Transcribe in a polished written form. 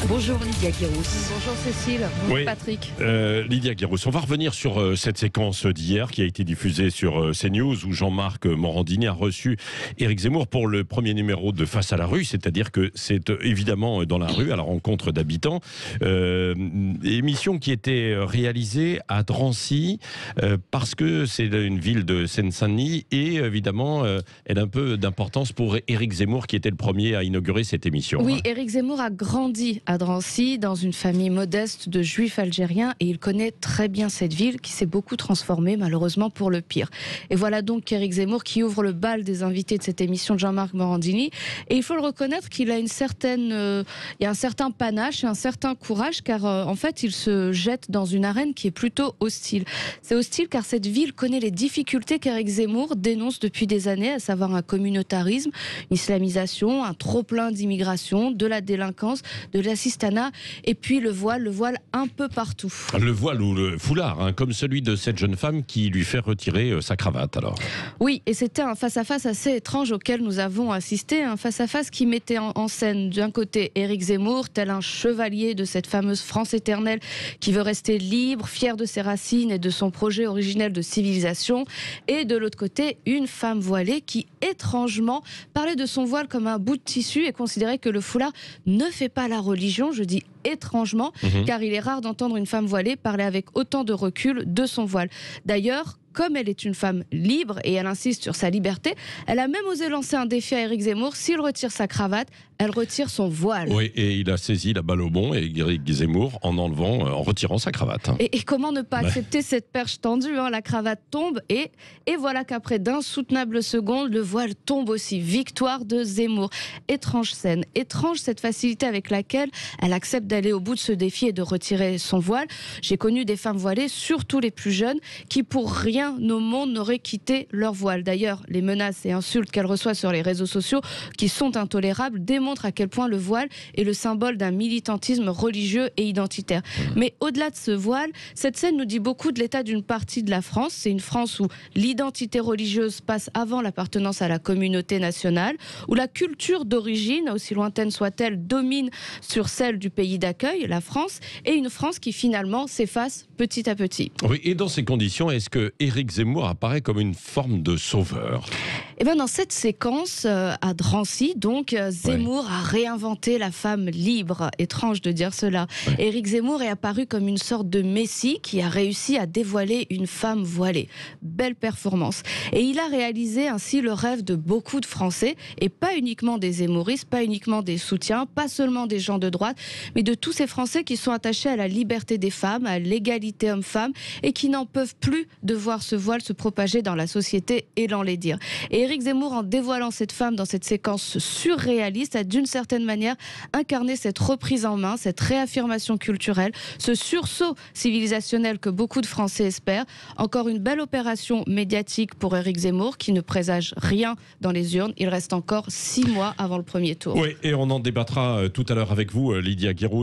Bonjour Lydia Guérousse. Bonjour Cécile, bonjour Oui. Patrick. Lydia Guérousse, on va revenir sur cette séquence d'hier qui a été diffusée sur CNews où Jean-Marc Morandini a reçu Éric Zemmour pour le premier numéro de Face à la rue, c'est-à-dire que c'est évidemment dans la rue à la rencontre d'habitants. Émission qui était réalisée à Drancy parce que c'est une ville de Seine-Saint-Denis et évidemment elle a un peu d'importance pour Éric Zemmour qui était le premier à inaugurer cette émission. Oui, Éric Zemmour a grandi à Drancy dans une famille modeste de juifs algériens et il connaît très bien cette ville qui s'est beaucoup transformée malheureusement pour le pire. Et voilà donc Éric Zemmour qui ouvre le bal des invités de cette émission de Jean-Marc Morandini et il faut le reconnaître qu'il a il y a un certain panache et un certain courage car en fait il se jette dans une arène qui est plutôt hostile. C'est hostile car cette ville connaît les difficultés qu'Éric Zemmour dénonce depuis des années, à savoir un communautarisme, une islamisation, un trop-plein d'immigration, de la délinquance, de l'assistanat et puis le voile un peu partout. Le voile ou le foulard, hein, comme celui de cette jeune femme qui lui fait retirer sa cravate alors. Oui, et c'était un face-à-face assez étrange auquel nous avons assisté, un face-à-face qui mettait en scène d'un côté Éric Zemmour, tel un chevalier de cette fameuse France éternelle qui veut rester libre, fier de ses racines et de son projet originel de civilisation, et de l'autre côté une femme voilée qui étrangement parlait de son voile comme un bout de tissu et considérait que le foulard ne fait pas la religion, je dis étrangement, car il est rare d'entendre une femme voilée parler avec autant de recul de son voile. D'ailleurs, comme elle est une femme libre et elle insiste sur sa liberté, elle a même osé lancer un défi à Éric Zemmour. S'il retire sa cravate, elle retire son voile. Oui, et il a saisi la balle au bond, et Éric Zemmour, en retirant sa cravate. Et comment ne pas accepter cette perche tendue, hein. La cravate tombe et voilà qu'après d'insoutenables secondes, le voile tombe aussi. Victoire de Zemmour. Étrange scène, étrange cette facilité avec laquelle elle accepte d'aller au bout de ce défi et de retirer son voile. J'ai connu des femmes voilées, surtout les plus jeunes, qui pour rien au monde n'auraient quitté leur voile. D'ailleurs, les menaces et insultes qu'elle reçoit sur les réseaux sociaux, qui sont intolérables, démontrent à quel point le voile est le symbole d'un militantisme religieux et identitaire. Mais au-delà de ce voile, cette scène nous dit beaucoup de l'état d'une partie de la France. C'est une France où l'identité religieuse passe avant l'appartenance à la communauté nationale, où la culture d'origine, aussi lointaine soit-elle, domine sur celle du pays d'accueil, la France, et une France qui finalement s'efface petit à petit. Oui, et dans ces conditions, est-ce que Éric Zemmour apparaît comme une forme de sauveur ? Eh bien, dans cette séquence à Drancy, donc, Zemmour a réinventé la femme libre. Étrange de dire cela. Éric Zemmour est apparu comme une sorte de messie qui a réussi à dévoiler une femme voilée. Belle performance. Et il a réalisé ainsi le rêve de beaucoup de Français, et pas uniquement des zemmouristes, pas uniquement des soutiens, pas seulement des gens de droite, mais de tous ces Français qui sont attachés à la liberté des femmes, à l'égalité homme-femme, et qui n'en peuvent plus de voir ce voile se propager dans la société et l'enlaidir. Et Éric Zemmour, en dévoilant cette femme dans cette séquence surréaliste, a d'une certaine manière incarné cette reprise en main, cette réaffirmation culturelle, ce sursaut civilisationnel que beaucoup de Français espèrent. Encore une belle opération médiatique pour Éric Zemmour qui ne présage rien dans les urnes. Il reste encore 6 mois avant le premier tour. Oui, et on en débattra tout à l'heure avec vous, Lydia Guérousse.